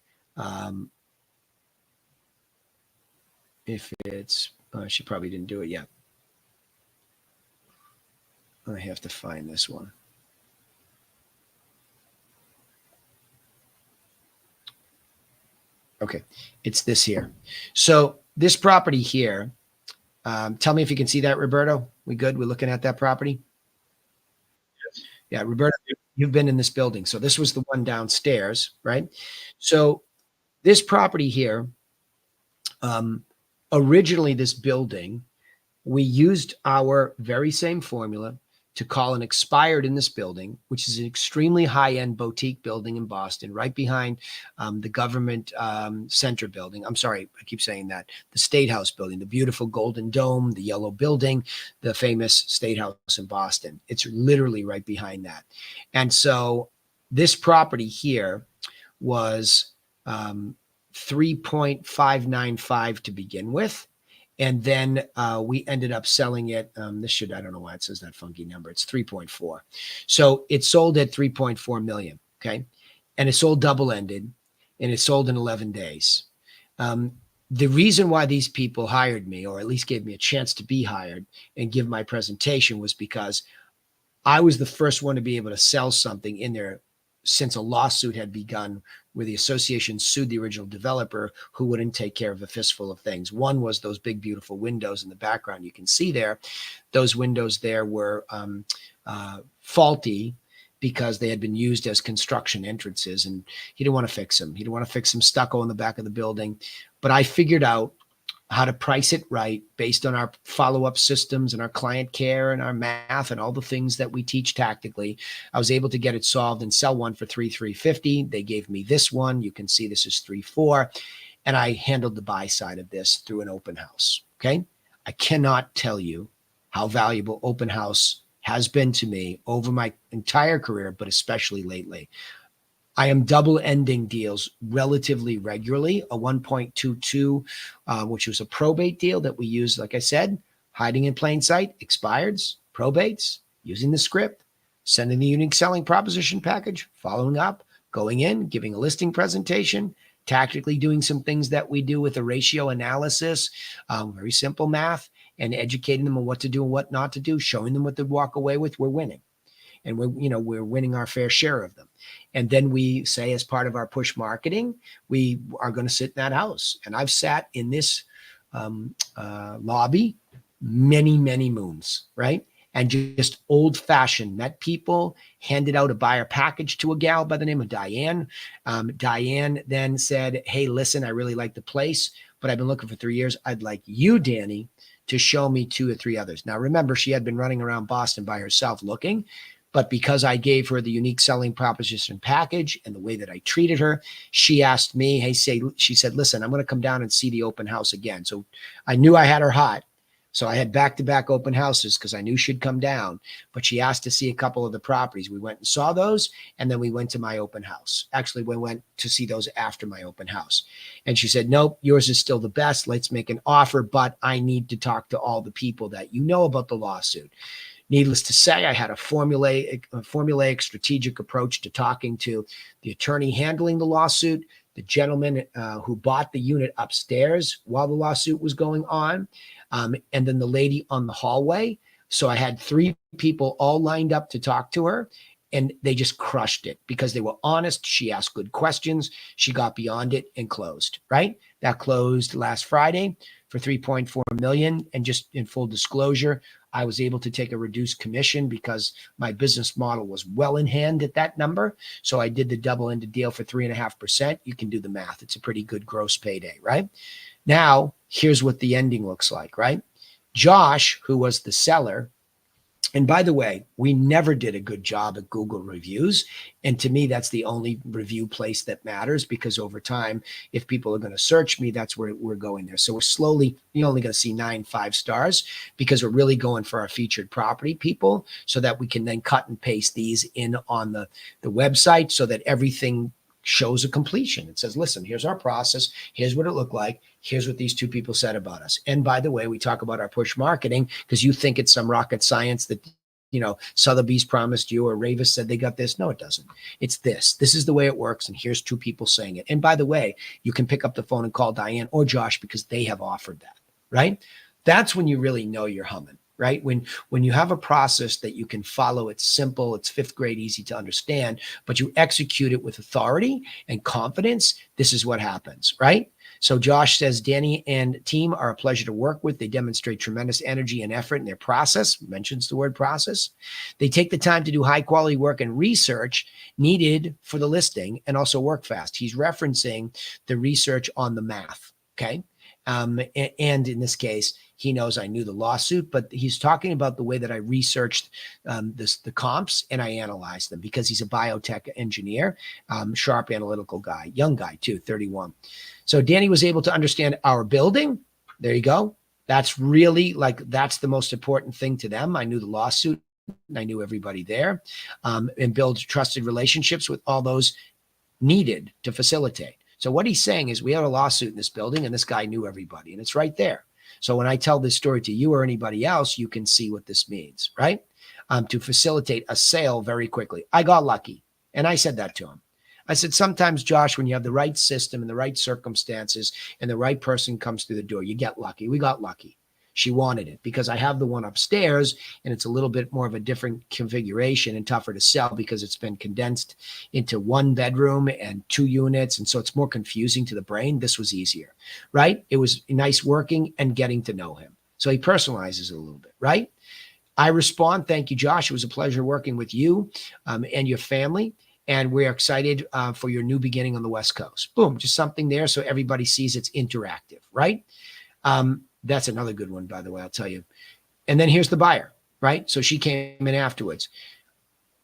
If it's, she probably didn't do it yet. I have to find this one. Okay, it's this here. So this property here, tell me if you can see that, Roberto. We good? We're looking at that property? Yes. Yeah, Roberto, you've been in this building. So this was the one downstairs, right? So this property here, originally this building, we used our very same formula to call an expired in this building, which is an extremely high-end boutique building in Boston, right behind the government center building. I'm sorry, I keep saying that. The State House building, the beautiful golden dome, the yellow building, the famous State House in Boston. It's literally right behind that. And so this property here was 3.595 to begin with. And then we ended up selling it. I don't know why it says that funky number. It's 3.4. So it sold at 3.4 million. Okay. And it sold double-ended, and it sold in 11 days. The reason why these people hired me, or at least gave me a chance to be hired and give my presentation, was because I was the first one to be able to sell something in their since a lawsuit had begun where the association sued the original developer who wouldn't take care of a fistful of things. One was those big, beautiful windows in the background you can see there. Those windows there were faulty because they had been used as construction entrances, and he didn't want to fix them. He didn't want to fix some stucco in the back of the building. But I figured out how to price it right based on our follow-up systems and our client care and our math and all the things that we teach tactically. I was able to get it solved and sell one for $3,350. They gave me this one. You can see this is $3,400. And I handled the buy side of this through an open house. Okay. I cannot tell you how valuable open house has been to me over my entire career, but especially lately. I am double ending deals relatively regularly. A 1.22, which was a probate deal that we used, like I said, hiding in plain sight, expireds, probates, using the script, sending the unique selling proposition package, following up, going in, giving a listing presentation, tactically doing some things that we do with a ratio analysis, very simple math, and educating them on what to do and what not to do, showing them what to walk away with. We're winning. And we're winning our fair share of them. And then we say, as part of our push marketing, we are going to sit in that house. And I've sat in this lobby many, many moons, right? And just old fashioned, met people, handed out a buyer package to a gal by the name of Diane. Diane then said, hey, listen, I really like the place, but I've been looking for 3 years. I'd like you, Danny, to show me 2 or 3 others. Now, remember, she had been running around Boston by herself looking. But because I gave her the unique selling proposition package and the way that I treated her, she asked me, she said, listen, I'm going to come down and see the open house again. So I knew I had her hot. So I had back-to-back open houses because I knew she'd come down. But she asked to see a couple of the properties. We went and saw those, and then we went to my open house. Actually, we went to see those after my open house. And she said, nope, yours is still the best. Let's make an offer, but I need to talk to all the people that you know about the lawsuit. Needless to say, I had a formulaic strategic approach to talking to the attorney handling the lawsuit, the gentleman who bought the unit upstairs while the lawsuit was going on, and then the lady on the hallway. So I had 3 people all lined up to talk to her, and they just crushed it because they were honest. She asked good questions. She got beyond it and closed, right? That closed last Friday for $3.4 million. And just in full disclosure, I was able to take a reduced commission because my business model was well in hand at that number. So I did the double-ended deal for 3.5%. You can do the math. It's a pretty good gross payday, right? Now, here's what the ending looks like, right? Josh, who was the seller, and by the way, we never did a good job at Google reviews. And to me, that's the only review place that matters, because over time, if people are going to search me, that's where we're going there. So you're only going to see 9 5-stars because we're really going for our featured property people so that we can then cut and paste these in on the website so that everything shows a completion. It says, listen, here's our process. Here's what it looked like. Here's what these 2 people said about us. And by the way, we talk about our push marketing because you think it's some rocket science that, Sotheby's promised you or Ravis said they got this. No, it doesn't. It's this. This is the way it works. And here's 2 people saying it. And by the way, you can pick up the phone and call Diane or Josh because they have offered that, right? That's when you really know you're humming. Right? When you have a process that you can follow, it's simple, it's 5th grade, easy to understand, but you execute it with authority and confidence, this is what happens, right? So Josh says, Danny and team are a pleasure to work with. They demonstrate tremendous energy and effort in their process, mentions the word process. They take the time to do high quality work and research needed for the listing and also work fast. He's referencing the research on the math, okay? And in this case, he knows I knew the lawsuit, but he's talking about the way that I researched the comps and I analyzed them because he's a biotech engineer, sharp analytical guy, young guy too, 31. So Danny was able to understand our building. There you go. That's really that's the most important thing to them. I knew the lawsuit and I knew everybody there, and build trusted relationships with all those needed to facilitate. So what he's saying is we had a lawsuit in this building and this guy knew everybody and it's right there. So when I tell this story to you or anybody else, you can see what this means, right? To facilitate a sale very quickly. I got lucky. And I said that to him. I said, sometimes, Josh, when you have the right system and the right circumstances and the right person comes through the door, you get lucky. We got lucky. She wanted it because I have the one upstairs and it's a little bit more of a different configuration and tougher to sell because it's been condensed into 1 bedroom and 2 units. And so it's more confusing to the brain. This was easier, right? It was nice working and getting to know him. So he personalizes it a little bit, right? I respond, thank you, Josh. It was a pleasure working with you and your family. And we're excited for your new beginning on the West Coast. Boom, just something there so everybody sees it's interactive, right? That's another good one, by the way, I'll tell you. And then here's the buyer, right? So she came in afterwards.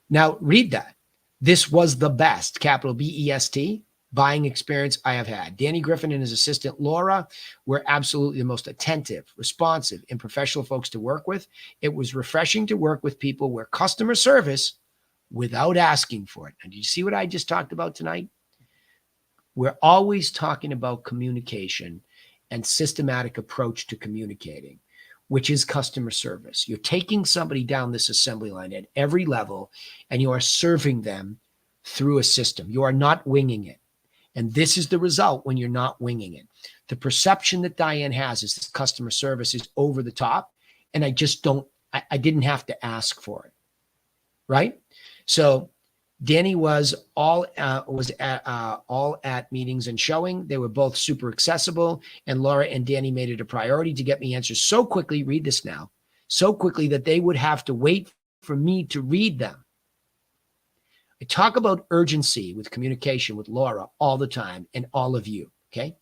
Now read that. This was the best, capital B-E-S-T, buying experience I have had. Danny Griffin and his assistant, Laura, were absolutely the most attentive, responsive, and professional folks to work with. It was refreshing to work with people where customer service without asking for it. And do you see what I just talked about tonight? We're always talking about communication and systematic approach to communicating, which is customer service. You're taking somebody down this assembly line at every level, and you are serving them through a system. You are not winging it. And this is the result when you're not winging it. The perception that Diane has is this customer service is over the top, and I didn't have to ask for it, right? So Danny was all at meetings and showing. They were both super accessible, and Laura and Danny made it a priority to get me answers so quickly, read this now, so quickly that they would have to wait for me to read them. I talk about urgency with communication with Laura all the time and all of you, okay?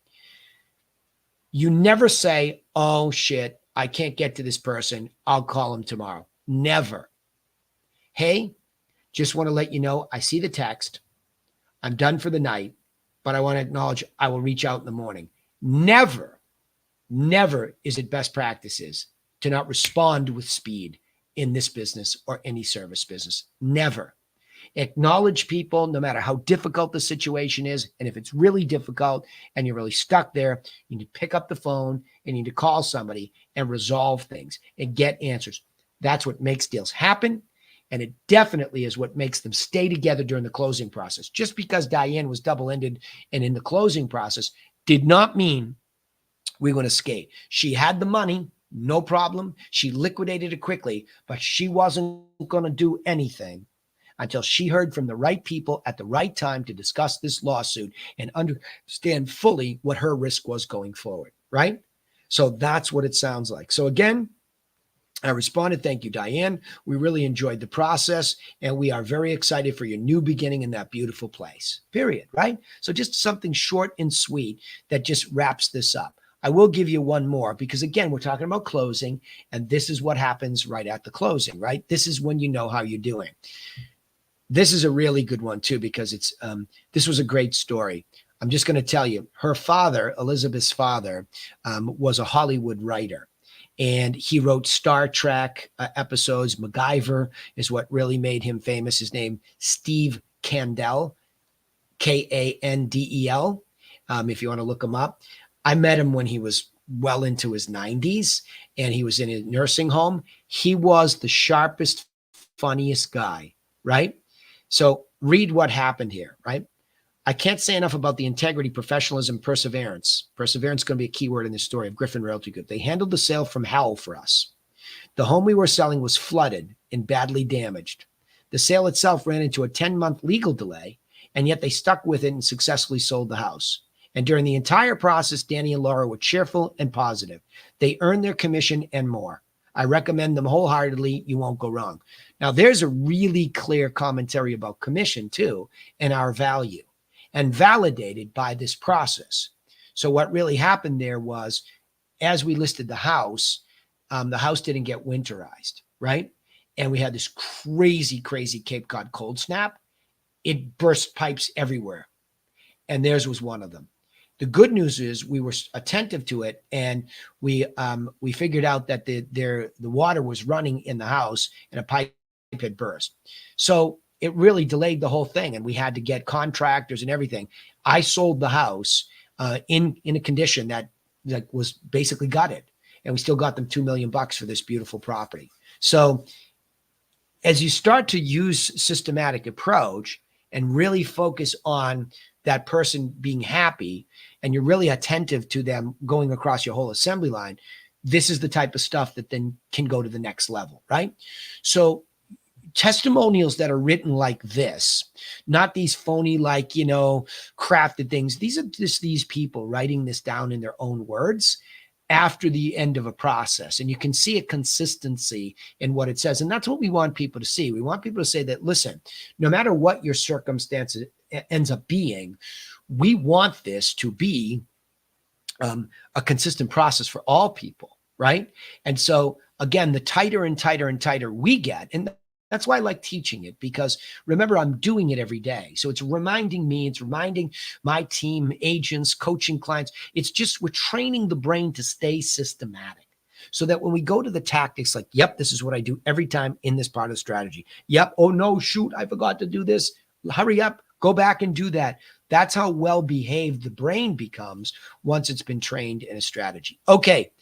You never say, oh shit, I can't get to this person. I'll call him tomorrow. Never. Hey, just want to let you know, I see the text. I'm done for the night, but I want to acknowledge I will reach out in the morning. Never, never is it best practices to not respond with speed in this business or any service business. Never. Acknowledge people no matter how difficult the situation is. And if it's really difficult and you're really stuck there, you need to pick up the phone and you need to call somebody and resolve things and get answers. That's what makes deals happen. And it definitely is what makes them stay together during the closing process. Just because Diane was double-ended and in the closing process did not mean we're going to skate. She had the money, no problem. She liquidated it quickly, but she wasn't going to do anything until she heard from the right people at the right time to discuss this lawsuit and understand fully what her risk was going forward, right? So that's what it sounds like. So again, I responded, thank you, Diane. We really enjoyed the process, and we are very excited for your new beginning in that beautiful place, period, right? So just something short and sweet that just wraps this up. I will give you one more because, again, we're talking about closing, and this is what happens right at the closing, right? This is when you know how you're doing. This is a really good one, too, because this was a great story. I'm just going to tell you, her father, Elizabeth's father, was a Hollywood writer. And he wrote Star Trek episodes. MacGyver is what really made him famous. His name, Steve Kandel, Kandel, if you want to look him up. I met him when he was well into his 90s, and he was in a nursing home. He was the sharpest, funniest guy, right? So read what happened here, right? I can't say enough about the integrity, professionalism, perseverance. Perseverance is going to be a key word in this story of Griffin Realty Group. They handled the sale from hell for us. The home we were selling was flooded and badly damaged. The sale itself ran into a 10-month legal delay, and yet they stuck with it and successfully sold the house. And during the entire process, Danny and Laura were cheerful and positive. They earned their commission and more. I recommend them wholeheartedly. You won't go wrong. Now, there's a really clear commentary about commission, too, and our value, and validated by this process. So what really happened there was, as we listed the house didn't get winterized, right? And we had this crazy, crazy Cape Cod cold snap. It burst pipes everywhere. And theirs was one of them. The good news is we were attentive to it, and we figured out that the water was running in the house and a pipe had burst. So it really delayed the whole thing, and we had to get contractors and everything. I sold the house in a condition that was basically gutted, and we still got them $2 million for this beautiful property. So as you start to use systematic approach and really focus on that person being happy, and you're really attentive to them going across your whole assembly line, this is the type of stuff that then can go to the next level, right? So testimonials that are written like this, not these phony, like, crafted things. These are just these people writing this down in their own words after the end of a process. And you can see a consistency in what it says. And that's what we want people to see. We want people to say that, listen, no matter what your circumstance ends up being, we want this to be a consistent process for all people, right? And so again, the tighter and tighter and tighter we get, and that's why I like teaching it, because remember, I'm doing it every day. So it's reminding me, it's reminding my team, agents, coaching clients. It's just, we're training the brain to stay systematic so that when we go to the tactics, like, yep, this is what I do every time in this part of the strategy. Yep. Oh no, shoot, I forgot to do this. Hurry up, go back and do that. That's how well behaved the brain becomes once it's been trained in a strategy. Okay.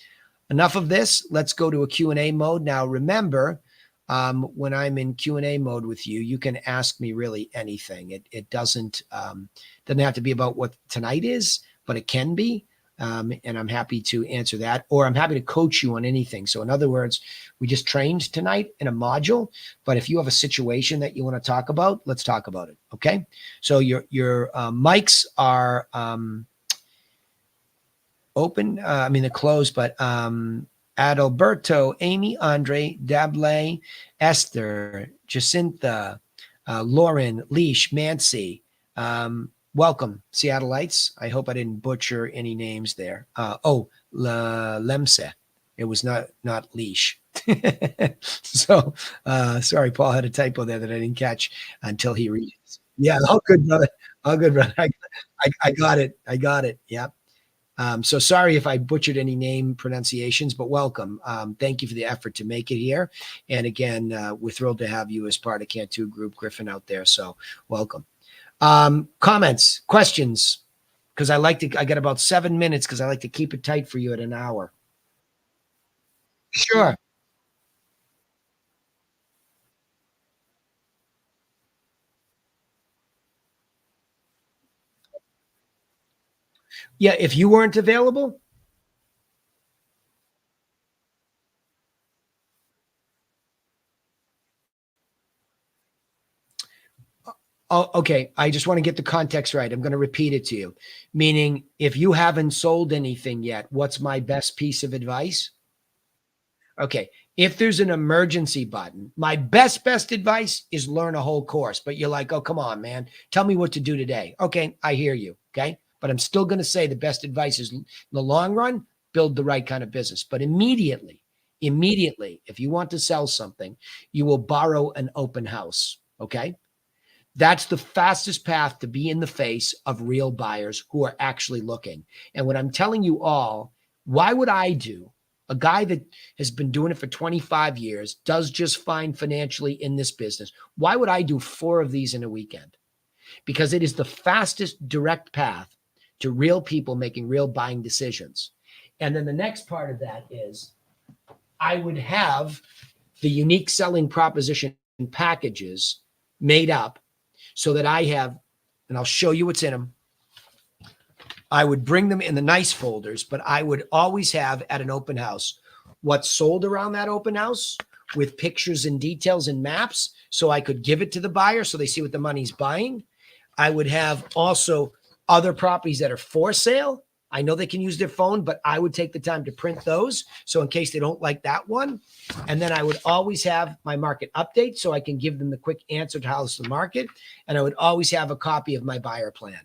Enough of this. Let's go to a Q&A mode. Now, remember, when I'm in Q&A mode with you, you can ask me really anything. It doesn't have to be about what tonight is, but it can be. And I'm happy to answer that, or I'm happy to coach you on anything. So in other words, we just trained tonight in a module, but if you have a situation that you want to talk about, let's talk about it. Okay. So your mics are open. They're closed, but Adalberto, Amy, Andre, Dable, Esther, Jacinta, Lauren, Leash, Mancy. Welcome, Seattleites. I hope I didn't butcher any names there. Lemse. It was not Leash. So sorry, Paul had a typo there that I didn't catch until he reads. Yeah, all good, brother. All good, brother. I got it. I got it. Yep. So sorry if I butchered any name pronunciations, but welcome. Thank you for the effort to make it here. And again, we're thrilled to have you as part of Cantu Group Griffin out there. So welcome. Comments, questions, because I got about 7 minutes because I like to keep it tight for you at an hour. Sure. Yeah. If you weren't available, oh, okay. I just want to get the context right. I'm going to repeat it to you. Meaning, if you haven't sold anything yet, what's my best piece of advice? Okay. If there's an emergency button, my best advice is learn a whole course. But you're like, oh, come on, man. Tell me what to do today. Okay. I hear you. Okay. But I'm still going to say the best advice is in the long run, build the right kind of business. But immediately, if you want to sell something, you will borrow an open house. Okay. That's the fastest path to be in the face of real buyers who are actually looking. And what I'm telling you all, why would I do? A guy that has been doing it for 25 years, does just fine financially in this business. Why would I do 4 of these in a weekend? Because it is the fastest direct path to real people making real buying decisions. And then the next part of that is I would have the unique selling proposition packages made up so that I have, and I'll show you what's in them. I would bring them in the nice folders, but I would always have at an open house what's sold around that open house with pictures and details and maps so I could give it to the buyer so they see what the money's buying. I would have also other properties that are for sale. I know they can use their phone, but I would take the time to print those. So in case they don't like that one. And then I would always have my market update so I can give them the quick answer to how's the market. And I would always have a copy of my buyer plan.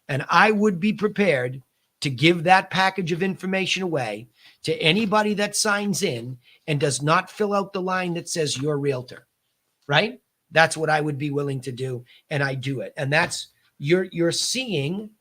And I would be prepared to give that package of information away to anybody that signs in and does not fill out the line that says your realtor, right? That's what I would be willing to do. And I do it. And that's, you're seeing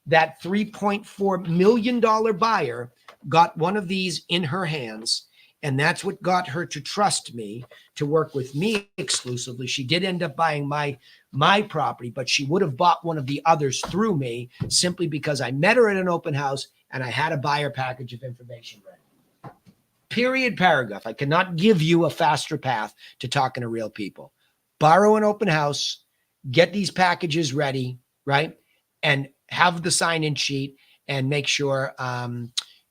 that $3.4 million buyer got one of these in her hands. And that's what got her to trust me to work with me exclusively. She did end up buying my property, but she would have bought one of the others through me simply because I met her at an open house and I had a buyer package of information ready. Period, paragraph. I cannot give you a faster path to talking to real people. Borrow an open house, get these packages ready, right? And have the sign-in sheet and make sure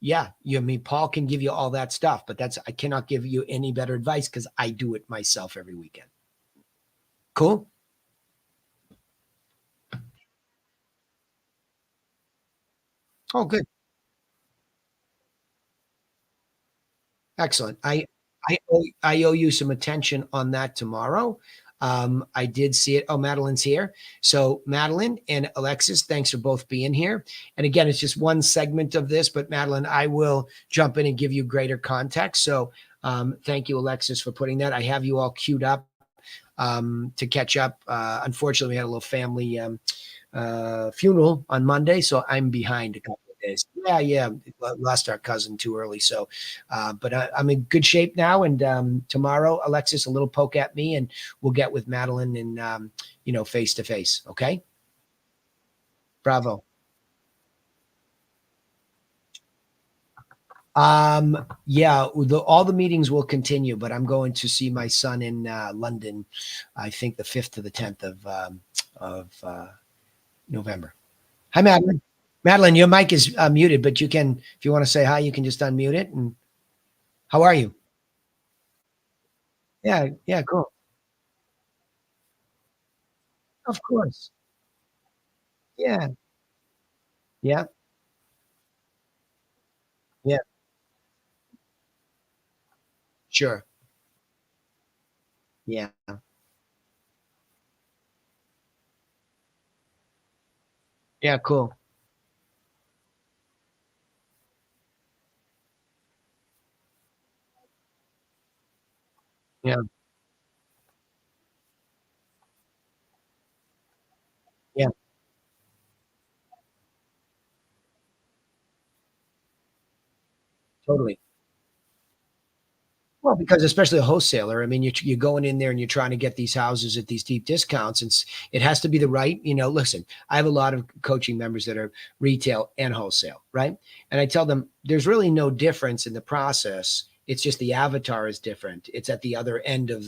Yeah, you I mean Paul can give you all that stuff, but that's I cannot give you any better advice because I do it myself every weekend. Cool. Oh, good. Excellent. I owe you some attention on that tomorrow. I did see it. Oh, Madeline's here. So Madeline and Alexis, thanks for both being here. And again, it's just one segment of this, but Madeline, I will jump in and give you greater context. So thank you, Alexis, for putting that. I have you all queued up to catch up. Unfortunately, we had a little family funeral on Monday, so I'm behind a couple of days. Yeah, yeah, lost our cousin too early. So, but I'm in good shape now. And tomorrow, Alexis, a little poke at me, and we'll get with Madeline and face to face. Okay, bravo. Yeah, all the meetings will continue, but I'm going to see my son in London. I think the 5th to the 10th of November. Hi, Madeline. Madeline, your mic is muted, but you can, if you want to say hi, you can just unmute it. And how are you? Yeah, yeah, cool. Of course. Yeah, yeah, yeah, sure. Yeah, yeah, cool. Yeah, yeah, totally. Well, because especially a wholesaler, I mean, you're going in there and you're trying to get these houses at these deep discounts. And it has to be the right, listen, I have a lot of coaching members that are retail and wholesale, right? And I tell them there's really no difference in the process. It's just the avatar is different. It's at the other end of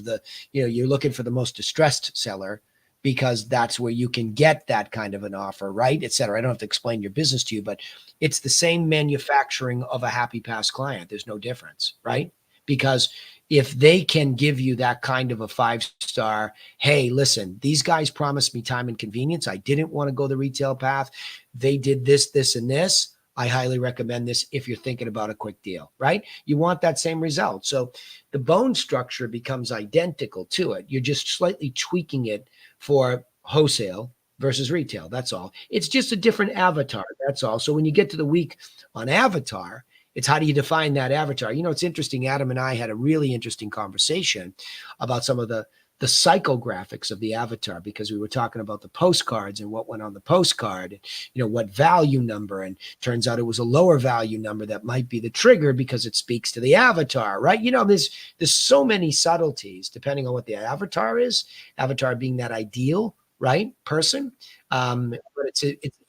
you're looking for the most distressed seller because that's where you can get that kind of an offer, right? Et cetera. I don't have to explain your business to you, but it's the same manufacturing of a happy past client. There's no difference, right? Because if they can give you that kind of a 5-star, hey, listen, these guys promised me time and convenience. I didn't want to go the retail path. They did this, this, and this. I highly recommend this if you're thinking about a quick deal, right? You want that same result. So the bone structure becomes identical to it. You're just slightly tweaking it for wholesale versus retail. That's all. It's just a different avatar. That's all. So when you get to the week on avatar, it's how do you define that avatar? It's interesting. Adam and I had a really interesting conversation about some of the psychographics of the avatar because we were talking about the postcards and what went on the postcard, what value number. And turns out it was a lower value number that might be the trigger because it speaks to the avatar, right? There's so many subtleties depending on what the avatar is, avatar being that ideal, right, person. But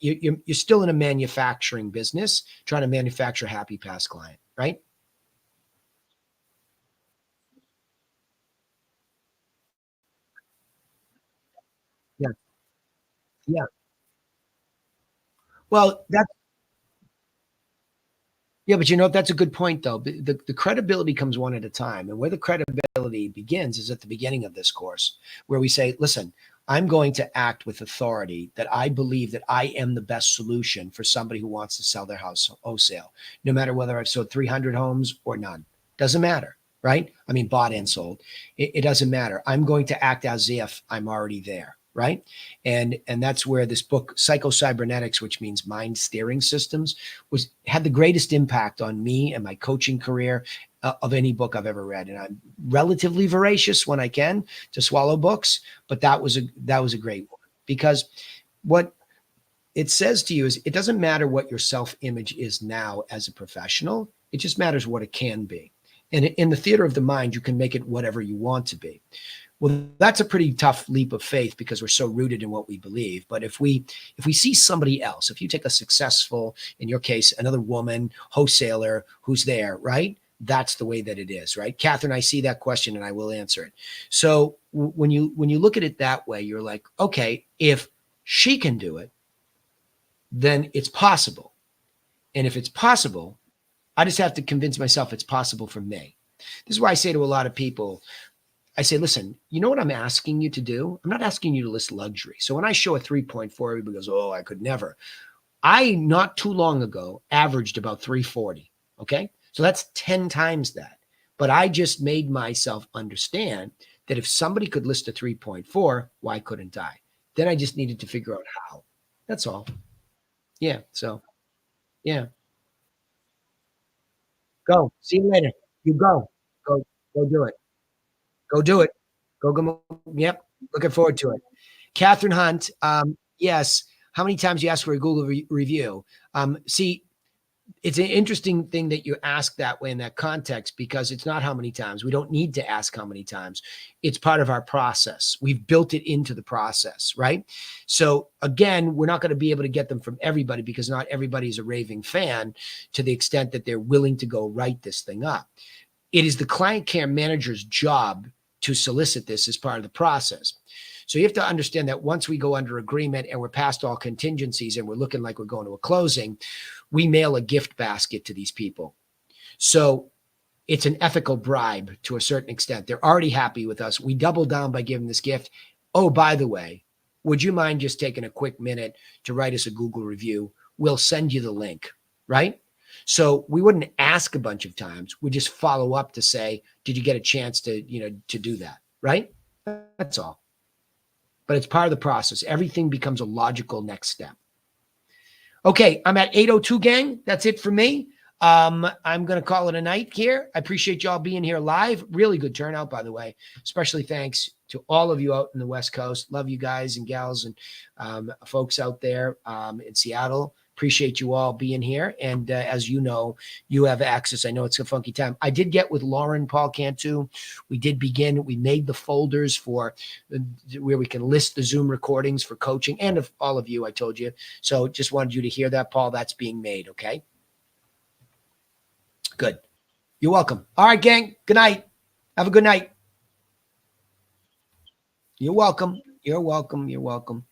you're still in a manufacturing business trying to manufacture happy past client, right? Yeah, yeah. Well, yeah, but that's a good point though. The credibility comes one at a time. And where the credibility begins is at the beginning of this course, where we say, listen, I'm going to act with authority that I believe that I am the best solution for somebody who wants to sell their house wholesale, no matter whether I've sold 300 homes or none. Doesn't matter, right? I mean, bought and sold. It doesn't matter. I'm going to act as if I'm already there, right? And that's where this book, Psycho-Cybernetics, which means mind steering systems, had the greatest impact on me and my coaching career of any book I've ever read. And I'm relatively voracious when I can to swallow books, but that was a great one because what it says to you is it doesn't matter what your self-image is now as a professional. It just matters what it can be. And in the theater of the mind, you can make it whatever you want to be. Well, that's a pretty tough leap of faith because we're so rooted in what we believe. But if we see somebody else, if you take a successful, in your case, another woman wholesaler who's there, right? That's the way that it is, right? Catherine, I see that question and I will answer it. So when you look at it that way, you're like, okay, if she can do it, then it's possible. And if it's possible, I just have to convince myself it's possible for me. This is why I say to a lot of people, I say, listen, you know what I'm asking you to do? I'm not asking you to list luxury. So when I show a 3.4, everybody goes, oh, I could never. I, not too long ago, averaged about 340. Okay. So that's 10 times that. But I just made myself understand that if somebody could list a 3.4, why couldn't I? Then I just needed to figure out how. That's all. Yeah. So, yeah. Go. See you later. You go. Go. Go do it. Go do it. Go. Yep. Looking forward to it. Catherine Hunt. Yes. How many times you ask for a Google review? See, it's an interesting thing that you ask that way in that context, because it's not how many times. We don't need to ask how many times. It's part of our process. We've built it into the process, right? So again, we're not going to be able to get them from everybody, because not everybody is a raving fan to the extent that they're willing to go write this thing up. It is the client care manager's job to solicit this as part of the process. So you have to understand that once we go under agreement and we're past all contingencies and we're looking like we're going to a closing, we mail a gift basket to these people. So it's an ethical bribe to a certain extent. They're already happy with us. We double down by giving this gift. Oh, by the way, would you mind just taking a quick minute to write us a Google review? We'll send you the link, right? So we wouldn't ask a bunch of times. We just follow up to say, did you get a chance to, to do that, right? That's all. But it's part of the process. Everything becomes a logical next step. Okay, I'm at 8:02, gang. That's it for me. I'm going to call it a night here. I appreciate y'all being here live. Really good turnout, by the way. Especially thanks to all of you out in the West Coast. Love you guys and gals and folks out there in Seattle. Appreciate you all being here. And as you know, you have access. I know it's a funky time. I did get with Lauren Paul Cantu. We did begin. We made the folders for where we can list the Zoom recordings for coaching, and of all of you, I told you. So just wanted you to hear that, Paul. That's being made. Okay. Good. You're welcome. All right, gang. Good night. Have a good night. You're welcome. You're welcome. You're welcome.